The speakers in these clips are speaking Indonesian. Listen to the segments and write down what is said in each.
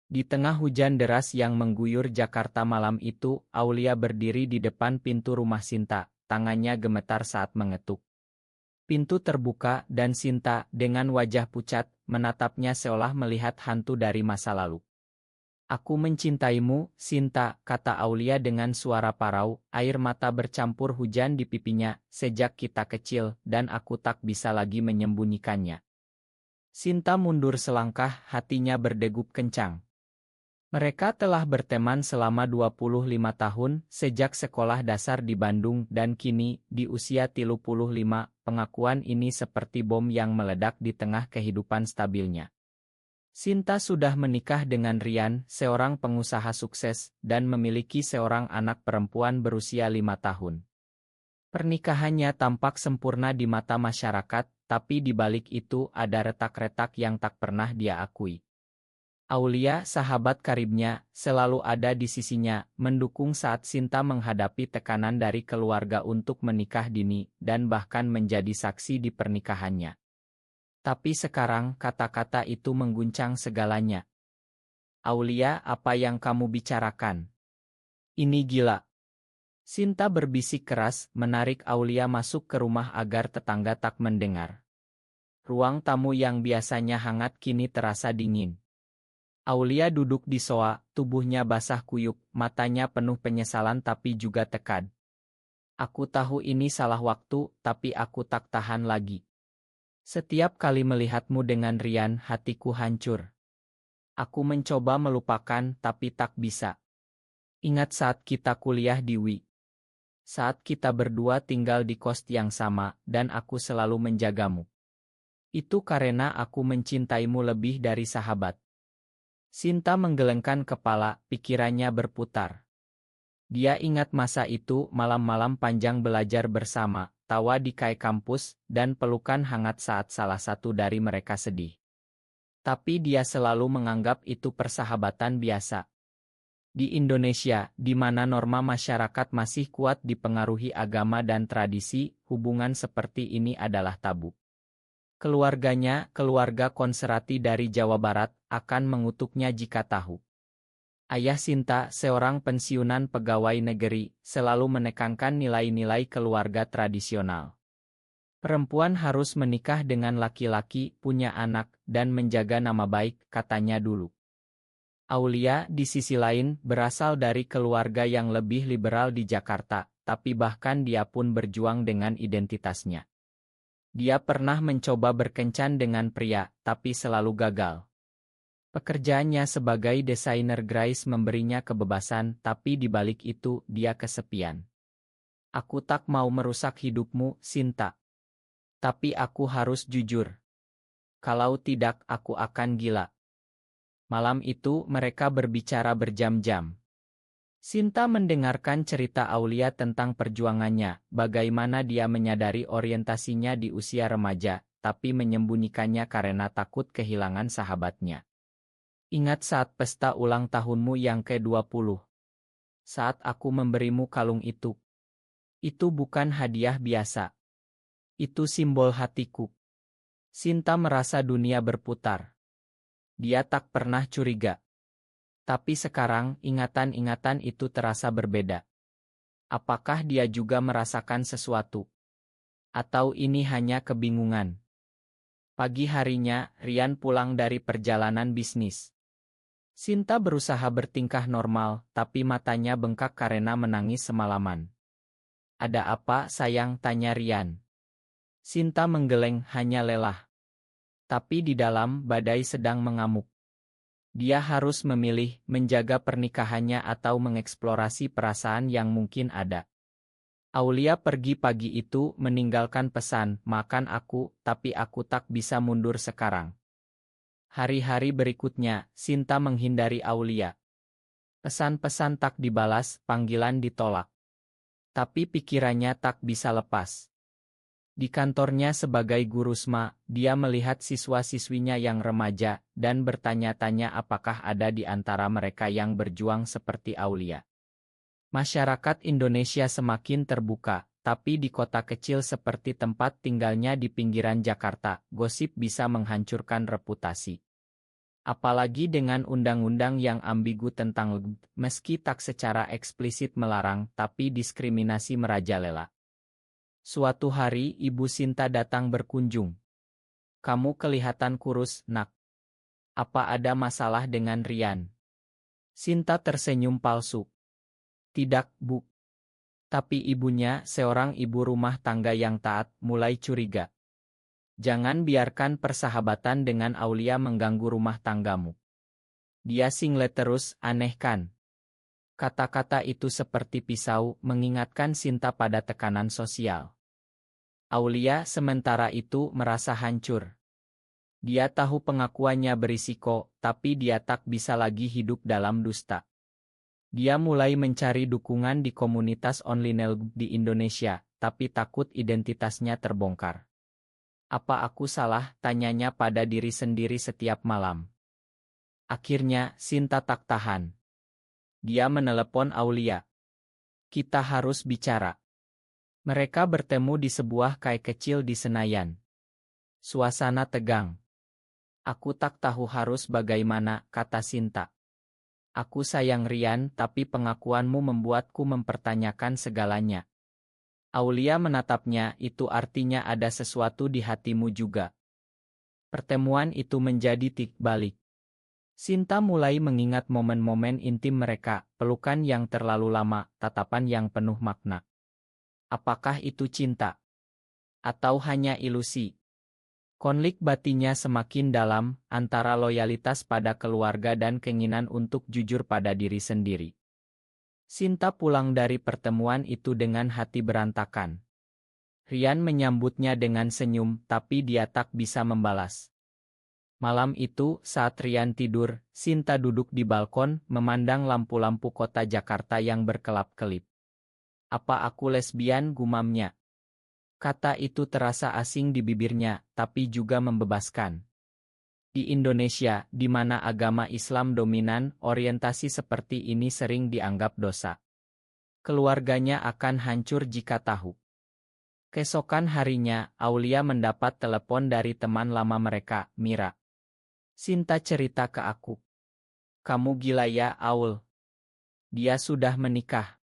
Di tengah hujan deras yang mengguyur Jakarta malam itu, Aulia berdiri di depan pintu rumah Sinta, tangannya gemetar saat mengetuk. Pintu terbuka dan Sinta, dengan wajah pucat, menatapnya seolah melihat hantu dari masa lalu. "Aku mencintaimu, Sinta," kata Aulia dengan suara parau, air mata bercampur hujan di pipinya, "sejak kita kecil, dan aku tak bisa lagi menyembunyikannya." Sinta mundur selangkah, hatinya berdegup kencang. Mereka telah berteman selama 25 tahun, sejak sekolah dasar di Bandung dan kini, di usia 35, pengakuan ini seperti bom yang meledak di tengah kehidupan stabilnya. Sinta sudah menikah dengan Rian, seorang pengusaha sukses, dan memiliki seorang anak perempuan berusia 5 tahun. Pernikahannya tampak sempurna di mata masyarakat, tapi di balik itu ada retak-retak yang tak pernah dia akui. Aulia, sahabat karibnya, selalu ada di sisinya, mendukung saat Sinta menghadapi tekanan dari keluarga untuk menikah dini, dan bahkan menjadi saksi di pernikahannya. Tapi sekarang kata-kata itu mengguncang segalanya. "Aulia, apa yang kamu bicarakan? Ini gila." Sinta berbisik keras, menarik Aulia masuk ke rumah agar tetangga tak mendengar. Ruang tamu yang biasanya hangat kini terasa dingin. Aulia duduk di sofa, tubuhnya basah kuyup, matanya penuh penyesalan tapi juga tekad. "Aku tahu ini salah waktu, tapi aku tak tahan lagi. Setiap kali melihatmu dengan Rian, hatiku hancur. Aku mencoba melupakan, tapi tak bisa. Ingat saat kita kuliah di UI. Saat kita berdua tinggal di kos yang sama, dan aku selalu menjagamu. Itu karena aku mencintaimu lebih dari sahabat." Sinta menggelengkan kepala, pikirannya berputar. Dia ingat masa itu, malam-malam panjang belajar bersama, tawa di kai kampus, dan pelukan hangat saat salah satu dari mereka sedih. Tapi dia selalu menganggap itu persahabatan biasa. Di Indonesia, di mana norma masyarakat masih kuat dipengaruhi agama dan tradisi, hubungan seperti ini adalah tabu. Keluarganya, keluarga konserati dari Jawa Barat, akan mengutuknya jika tahu. Ayah Sinta, seorang pensiunan pegawai negeri, selalu menekankan nilai-nilai keluarga tradisional. Perempuan harus menikah dengan laki-laki, punya anak, dan menjaga nama baik, katanya dulu. Aulia, di sisi lain, berasal dari keluarga yang lebih liberal di Jakarta, tapi bahkan dia pun berjuang dengan identitasnya. Dia pernah mencoba berkencan dengan pria, tapi selalu gagal. Pekerjaannya sebagai desainer grafis memberinya kebebasan, tapi di balik itu, dia kesepian. "Aku tak mau merusak hidupmu, Sinta. Tapi aku harus jujur. Kalau tidak, aku akan gila." Malam itu, mereka berbicara berjam-jam. Sinta mendengarkan cerita Aulia tentang perjuangannya, bagaimana dia menyadari orientasinya di usia remaja, tapi menyembunyikannya karena takut kehilangan sahabatnya. "Ingat saat pesta ulang tahunmu yang ke-20? Saat aku memberimu kalung itu. Itu bukan hadiah biasa. Itu simbol hatiku." Sinta merasa dunia berputar. Dia tak pernah curiga. Tapi sekarang, ingatan-ingatan itu terasa berbeda. Apakah dia juga merasakan sesuatu? Atau ini hanya kebingungan? Pagi harinya, Rian pulang dari perjalanan bisnis. Sinta berusaha bertingkah normal, tapi matanya bengkak karena menangis semalaman. "Ada apa, sayang?" tanya Rian. Sinta menggeleng, hanya lelah. Tapi di dalam, badai sedang mengamuk. Dia harus memilih, menjaga pernikahannya atau mengeksplorasi perasaan yang mungkin ada. Aulia pergi pagi itu, meninggalkan pesan, "Makan aku, tapi aku tak bisa mundur sekarang." Hari-hari berikutnya, Sinta menghindari Aulia. Pesan-pesan tak dibalas, panggilan ditolak. Tapi pikirannya tak bisa lepas. Di kantornya sebagai guru SMA, dia melihat siswa-siswinya yang remaja, dan bertanya-tanya apakah ada di antara mereka yang berjuang seperti Aulia. Masyarakat Indonesia semakin terbuka, tapi di kota kecil seperti tempat tinggalnya di pinggiran Jakarta, gosip bisa menghancurkan reputasi. Apalagi dengan undang-undang yang ambigu tentang LGBT, meski tak secara eksplisit melarang, tapi diskriminasi merajalela. Suatu hari Ibu Sinta datang berkunjung. "Kamu kelihatan kurus, Nak. Apa ada masalah dengan Rian?" Sinta tersenyum palsu. "Tidak, Bu." Tapi ibunya, seorang ibu rumah tangga yang taat, mulai curiga. "Jangan biarkan persahabatan dengan Aulia mengganggu rumah tanggamu." "Dia single terus, aneh kan?" Kata-kata itu seperti pisau, mengingatkan Sinta pada tekanan sosial. Aulia sementara itu merasa hancur. Dia tahu pengakuannya berisiko, tapi dia tak bisa lagi hidup dalam dusta. Dia mulai mencari dukungan di komunitas online LGBT di Indonesia, tapi takut identitasnya terbongkar. "Apa aku salah?" tanyanya pada diri sendiri setiap malam. Akhirnya, Sinta tak tahan. Dia menelepon Aulia. "Kita harus bicara." Mereka bertemu di sebuah kai kecil di Senayan. Suasana tegang. "Aku tak tahu harus bagaimana," kata Sinta. "Aku sayang Rian, tapi pengakuanmu membuatku mempertanyakan segalanya." Aulia menatapnya. "Itu artinya ada sesuatu di hatimu juga." Pertemuan itu menjadi titik balik. Sinta mulai mengingat momen-momen intim mereka, pelukan yang terlalu lama, tatapan yang penuh makna. Apakah itu cinta? Atau hanya ilusi? Konflik batinnya semakin dalam, antara loyalitas pada keluarga dan keinginan untuk jujur pada diri sendiri. Sinta pulang dari pertemuan itu dengan hati berantakan. Rian menyambutnya dengan senyum, tapi dia tak bisa membalas. Malam itu, saat Rian tidur, Sinta duduk di balkon, memandang lampu-lampu kota Jakarta yang berkelap-kelip. "Apa aku lesbian?" gumamnya. Kata itu terasa asing di bibirnya, tapi juga membebaskan. Di Indonesia, di mana agama Islam dominan, orientasi seperti ini sering dianggap dosa. Keluarganya akan hancur jika tahu. Keesokan harinya, Aulia mendapat telepon dari teman lama mereka, Mira. "Sinta cerita ke aku." "Kamu gila ya, Aul? Dia sudah menikah."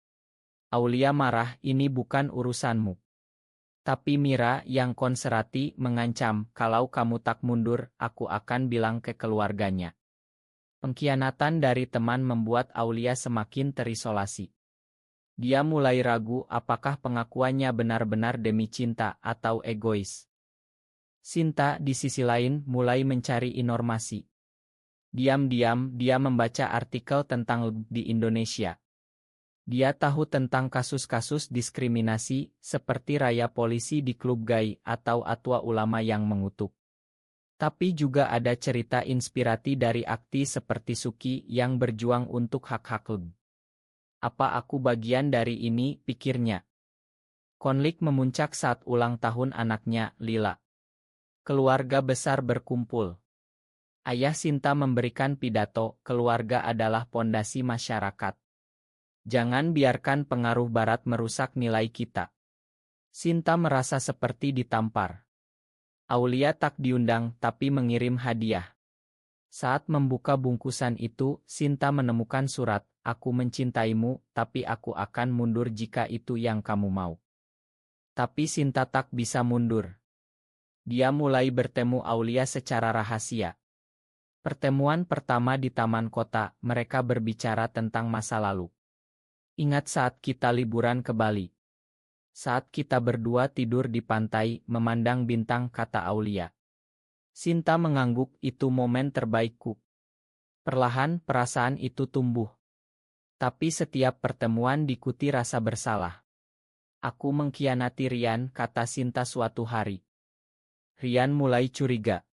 Aulia marah, "Ini bukan urusanmu." Tapi Mira yang konservatif mengancam, "Kalau kamu tak mundur, aku akan bilang ke keluarganya." Pengkhianatan dari teman membuat Aulia semakin terisolasi. Dia mulai ragu apakah pengakuannya benar-benar demi cinta atau egois. Sinta di sisi lain mulai mencari informasi. Diam-diam dia membaca artikel tentang LGBT di Indonesia. Dia tahu tentang kasus-kasus diskriminasi, seperti raya polisi di klub gay atau atwa ulama yang mengutuk. Tapi juga ada cerita inspirasi dari aktivis seperti Suki yang berjuang untuk hak-hak LGBT. "Apa aku bagian dari ini?" pikirnya. Konflik memuncak saat ulang tahun anaknya, Lila. Keluarga besar berkumpul. Ayah Sinta memberikan pidato, "Keluarga adalah pondasi masyarakat. Jangan biarkan pengaruh Barat merusak nilai kita." Sinta merasa seperti ditampar. Aulia tak diundang, tapi mengirim hadiah. Saat membuka bungkusan itu, Sinta menemukan surat, "Aku mencintaimu, tapi aku akan mundur jika itu yang kamu mau." Tapi Sinta tak bisa mundur. Dia mulai bertemu Aulia secara rahasia. Pertemuan pertama di taman kota, mereka berbicara tentang masa lalu. "Ingat saat kita liburan ke Bali? Saat kita berdua tidur di pantai, memandang bintang," kata Aulia. Sinta mengangguk, "Itu momen terbaikku." Perlahan perasaan itu tumbuh. Tapi setiap pertemuan diikuti rasa bersalah. "Aku mengkhianati Rian," kata Sinta suatu hari. Rian mulai curiga.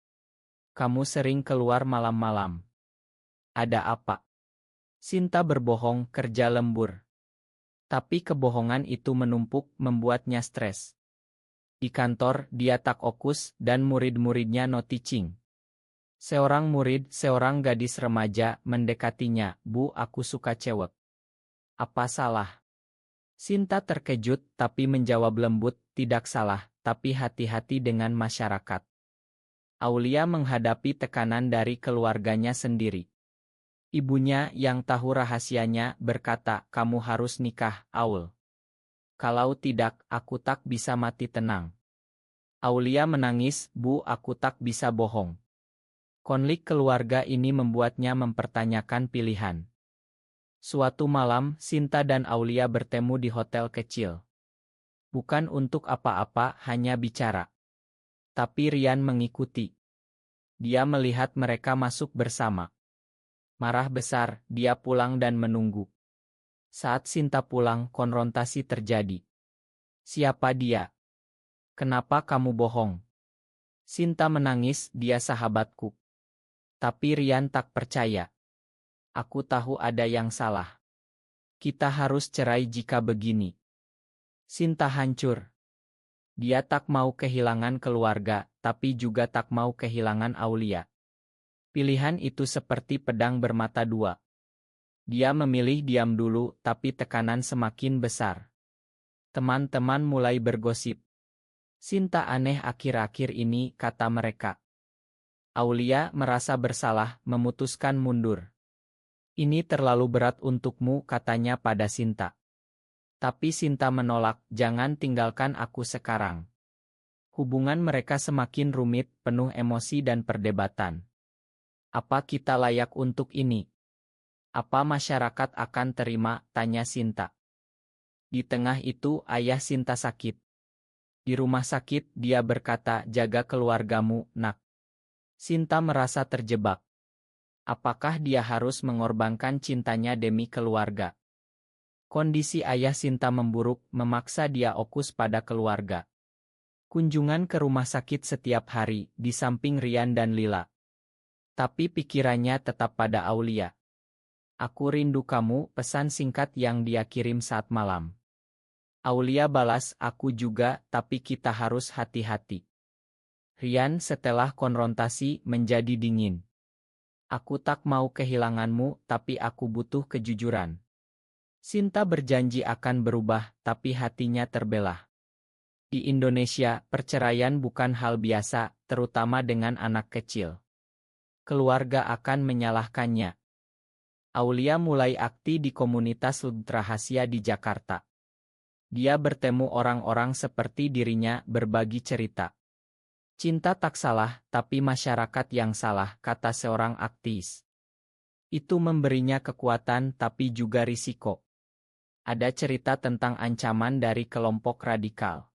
"Kamu sering keluar malam-malam. Ada apa?" Sinta berbohong, "Kerja lembur." Tapi kebohongan itu menumpuk, membuatnya stres. Di kantor, dia tak fokus, dan murid-muridnya no teaching. Seorang gadis remaja, mendekatinya, "Bu, aku suka cewek." "Apa salah?" Sinta terkejut, tapi menjawab lembut, "Tidak salah, tapi hati-hati dengan masyarakat." Aulia menghadapi tekanan dari keluarganya sendiri. Ibunya yang tahu rahasianya berkata, "Kamu harus nikah, Aul. Kalau tidak, aku tak bisa mati tenang." Aulia menangis, "Bu, aku tak bisa bohong." Konflik keluarga ini membuatnya mempertanyakan pilihan. Suatu malam, Sinta dan Aulia bertemu di hotel kecil. Bukan untuk apa-apa, hanya bicara. Tapi Rian mengikuti. Dia melihat mereka masuk bersama. Marah besar, dia pulang dan menunggu. Saat Sinta pulang, konfrontasi terjadi. "Siapa dia? Kenapa kamu bohong?" Sinta menangis, "Dia sahabatku." Tapi Rian tak percaya. "Aku tahu ada yang salah. Kita harus cerai jika begini." Sinta hancur. Dia tak mau kehilangan keluarga, tapi juga tak mau kehilangan Aulia. Pilihan itu seperti pedang bermata dua. Dia memilih diam dulu, tapi tekanan semakin besar. Teman-teman mulai bergosip. "Sinta aneh akhir-akhir ini," kata mereka. Aulia merasa bersalah, memutuskan mundur. "Ini terlalu berat untukmu," katanya pada Sinta. Tapi Sinta menolak, "Jangan tinggalkan aku sekarang." Hubungan mereka semakin rumit, penuh emosi dan perdebatan. "Apa kita layak untuk ini? Apa masyarakat akan terima?" tanya Sinta. Di tengah itu, ayah Sinta sakit. Di rumah sakit, dia berkata, "Jaga keluargamu, nak." Sinta merasa terjebak. Apakah dia harus mengorbankan cintanya demi keluarga? Kondisi ayah Sinta memburuk, memaksa dia fokus pada keluarga. Kunjungan ke rumah sakit setiap hari, di samping Rian dan Lila. Tapi pikirannya tetap pada Aulia. "Aku rindu kamu," pesan singkat yang dia kirim saat malam. Aulia balas, "Aku juga, tapi kita harus hati-hati." Rian setelah konfrontasi menjadi dingin. "Aku tak mau kehilanganmu, tapi aku butuh kejujuran." Sinta berjanji akan berubah, tapi hatinya terbelah. Di Indonesia, perceraian bukan hal biasa, terutama dengan anak kecil. Keluarga akan menyalahkannya. Aulia mulai aktif di komunitas rahasia di Jakarta. Dia bertemu orang-orang seperti dirinya, berbagi cerita. "Cinta tak salah, tapi masyarakat yang salah," kata seorang aktivis. Itu memberinya kekuatan tapi juga risiko. Ada cerita tentang ancaman dari kelompok radikal.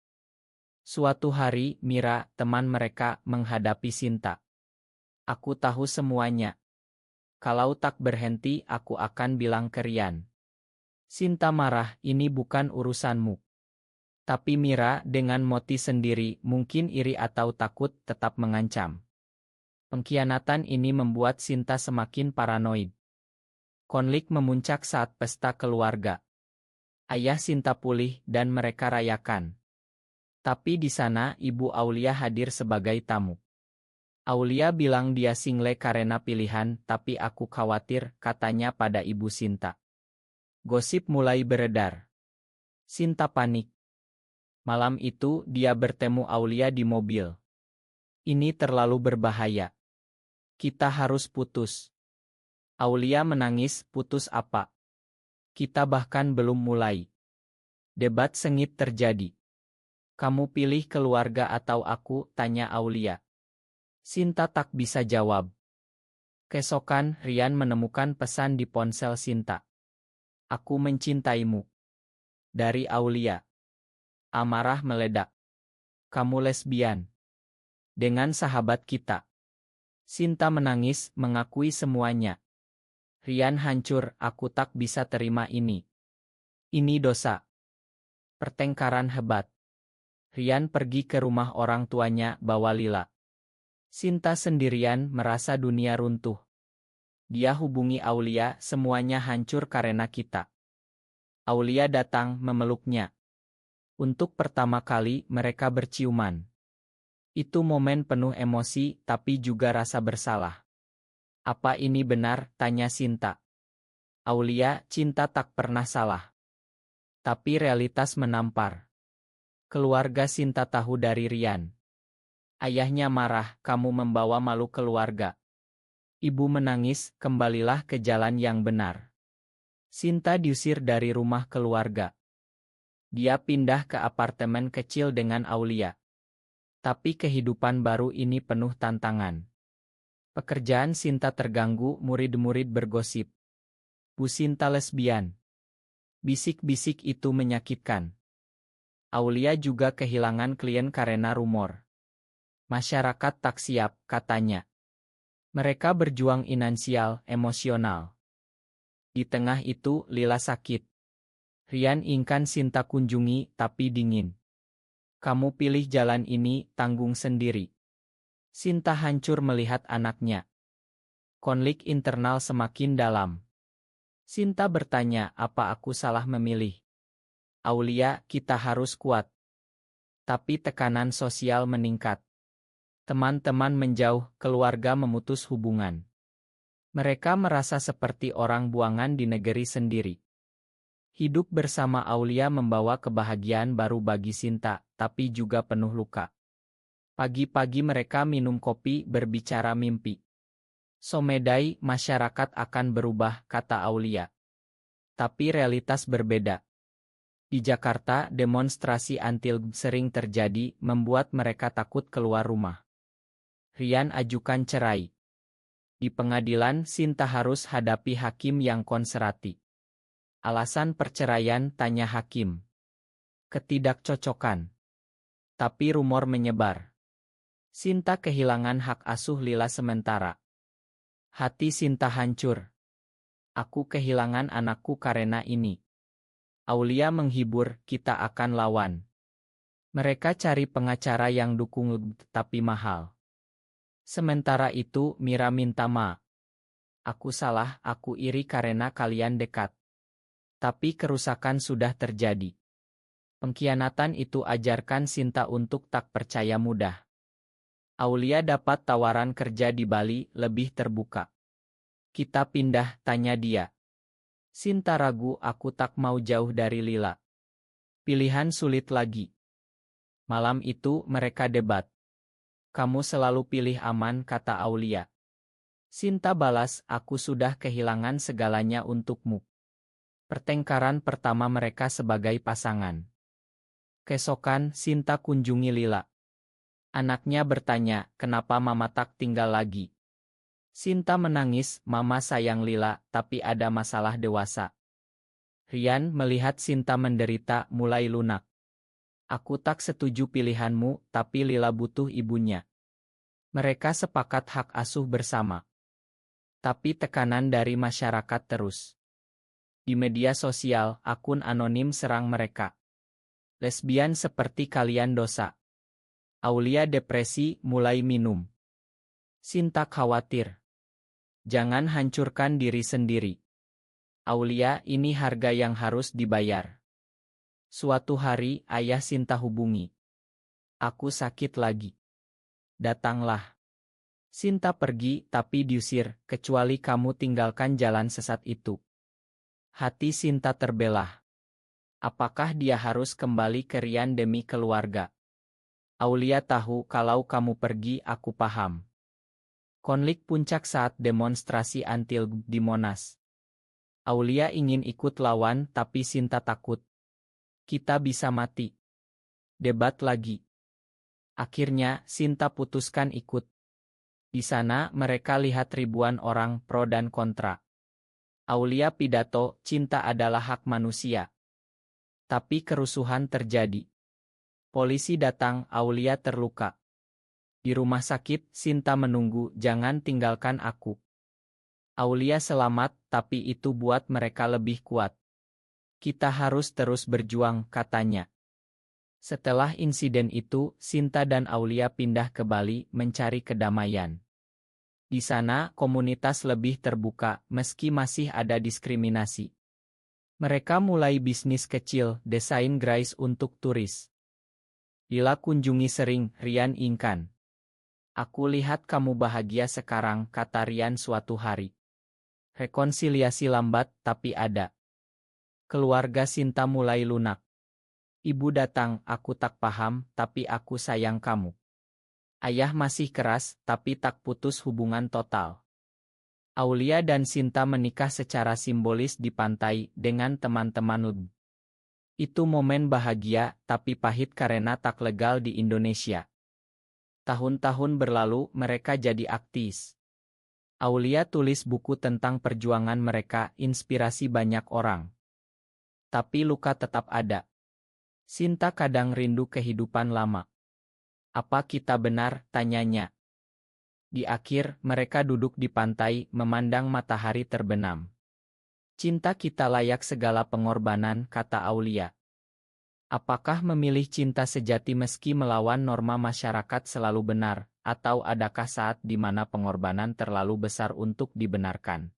Suatu hari, Mira, teman mereka, menghadapi Sinta. "Aku tahu semuanya. Kalau tak berhenti, aku akan bilang ke Rian." Sinta marah, "Ini bukan urusanmu." Tapi Mira, dengan motif sendiri, mungkin iri atau takut, tetap mengancam. Pengkhianatan ini membuat Sinta semakin paranoid. Konflik memuncak saat pesta keluarga. Ayah Sinta pulih dan mereka rayakan. Tapi di sana, Ibu Aulia hadir sebagai tamu. Aulia bilang dia single karena pilihan, tapi aku khawatir, katanya pada Ibu Sinta. Gosip mulai beredar. Sinta panik. Malam itu, dia bertemu Aulia di mobil. "Ini terlalu berbahaya. Kita harus putus." Aulia menangis, "Putus apa? Kita bahkan belum mulai." Debat sengit terjadi. "Kamu pilih keluarga atau aku?" tanya Aulia. Sinta tak bisa jawab. Keesokan, Rian menemukan pesan di ponsel Sinta. "Aku mencintaimu." Dari Aulia. Amarah meledak. "Kamu lesbian. Dengan sahabat kita." Sinta menangis, mengakui semuanya. Rian hancur, "Aku tak bisa terima ini. Ini dosa." Pertengkaran hebat. Rian pergi ke rumah orang tuanya, bawa Lila. Sinta sendirian, merasa dunia runtuh. Dia hubungi Aulia, "Semuanya hancur karena kita." Aulia datang, memeluknya. Untuk pertama kali, mereka berciuman. Itu momen penuh emosi, tapi juga rasa bersalah. "Apa ini benar?" tanya Sinta. Aulia, "Cinta tak pernah salah." Tapi realitas menampar. Keluarga Sinta tahu dari Rian. Ayahnya marah, kamu membawa malu keluarga. Ibu menangis, kembalilah ke jalan yang benar. Sinta diusir dari rumah keluarga. Dia pindah ke apartemen kecil dengan Aulia. Tapi kehidupan baru ini penuh tantangan. Pekerjaan Sinta terganggu, murid-murid bergosip. Bu Sinta lesbian. Bisik-bisik itu menyakitkan. Aulia juga kehilangan klien karena rumor. Masyarakat tak siap, katanya. Mereka berjuang finansial, emosional. Di tengah itu, Lila sakit. Rian ingin Sinta kunjungi, tapi dingin. Kamu pilih jalan ini, tanggung sendiri. Sinta hancur melihat anaknya. Konflik internal semakin dalam. Sinta bertanya, apa aku salah memilih? Aulia, kita harus kuat. Tapi tekanan sosial meningkat. Teman-teman menjauh, keluarga memutus hubungan. Mereka merasa seperti orang buangan di negeri sendiri. Hidup bersama Aulia membawa kebahagiaan baru bagi Sinta, tapi juga penuh luka. Pagi-pagi mereka minum kopi, berbicara mimpi. Somedai, masyarakat akan berubah, kata Aulia. Tapi realitas berbeda. Di Jakarta, demonstrasi anti-LGBT sering terjadi, membuat mereka takut keluar rumah. Rian ajukan cerai. Di pengadilan, Sinta harus hadapi hakim yang konservatif. Alasan perceraian, tanya hakim. Ketidakcocokan. Tapi rumor menyebar. Sinta kehilangan hak asuh Lila sementara. Hati Sinta hancur. Aku kehilangan anakku karena ini. Aulia menghibur, kita akan lawan. Mereka cari pengacara yang dukung tapi mahal. Sementara itu, Mira minta maaf. Aku salah, aku iri karena kalian dekat. Tapi kerusakan sudah terjadi. Pengkhianatan itu ajarkan Sinta untuk tak percaya mudah. Aulia dapat tawaran kerja di Bali, lebih terbuka. Kita pindah, tanya dia. Sinta ragu, aku tak mau jauh dari Lila. Pilihan sulit lagi. Malam itu mereka debat. Kamu selalu pilih aman, kata Aulia. Sinta balas, aku sudah kehilangan segalanya untukmu. Pertengkaran pertama mereka sebagai pasangan. Keesokan, Sinta kunjungi Lila. Anaknya bertanya, kenapa mama tak tinggal lagi? Sinta menangis, mama sayang Lila, tapi ada masalah dewasa. Rian melihat Sinta menderita, mulai lunak. Aku tak setuju pilihanmu, tapi Lila butuh ibunya. Mereka sepakat hak asuh bersama. Tapi tekanan dari masyarakat terus. Di media sosial, akun anonim serang mereka. Lesbian seperti kalian dosa. Aulia depresi, mulai minum. Sinta khawatir. Jangan hancurkan diri sendiri. Aulia, ini harga yang harus dibayar. Suatu hari, ayah Sinta hubungi. Aku sakit lagi. Datanglah. Sinta pergi, tapi diusir, kecuali kamu tinggalkan jalan sesat itu. Hati Sinta terbelah. Apakah dia harus kembali ke Rian demi keluarga? Aulia tahu kalau kamu pergi, aku paham. Konflik puncak saat demonstrasi anti-LGBT di Monas. Aulia ingin ikut lawan, tapi Sinta takut. Kita bisa mati. Debat lagi. Akhirnya, Sinta putuskan ikut. Di sana, mereka lihat ribuan orang pro dan kontra. Aulia pidato, cinta adalah hak manusia. Tapi kerusuhan terjadi. Polisi datang, Aulia terluka. Di rumah sakit, Sinta menunggu, jangan tinggalkan aku. Aulia selamat, tapi itu buat mereka lebih kuat. Kita harus terus berjuang, katanya. Setelah insiden itu, Sinta dan Aulia pindah ke Bali mencari kedamaian. Di sana, komunitas lebih terbuka, meski masih ada diskriminasi. Mereka mulai bisnis kecil, desain gerais untuk turis. Lila kunjungi sering, Rian ingkan. Aku lihat kamu bahagia sekarang, kata Rian suatu hari. Rekonsiliasi lambat, tapi ada. Keluarga Sinta mulai lunak. Ibu datang, aku tak paham, tapi aku sayang kamu. Ayah masih keras, tapi tak putus hubungan total. Aulia dan Sinta menikah secara simbolis di pantai dengan teman-teman Ud. Itu momen bahagia, tapi pahit karena tak legal di Indonesia. Tahun-tahun berlalu, mereka jadi aktis. Aulia tulis buku tentang perjuangan mereka, inspirasi banyak orang. Tapi luka tetap ada. Sinta kadang rindu kehidupan lama. Apa kita benar? Tanyanya. Di akhir, mereka duduk di pantai, memandang matahari terbenam. Cinta kita layak segala pengorbanan, kata Aulia. Apakah memilih cinta sejati meski melawan norma masyarakat selalu benar, atau adakah saat di mana pengorbanan terlalu besar untuk dibenarkan?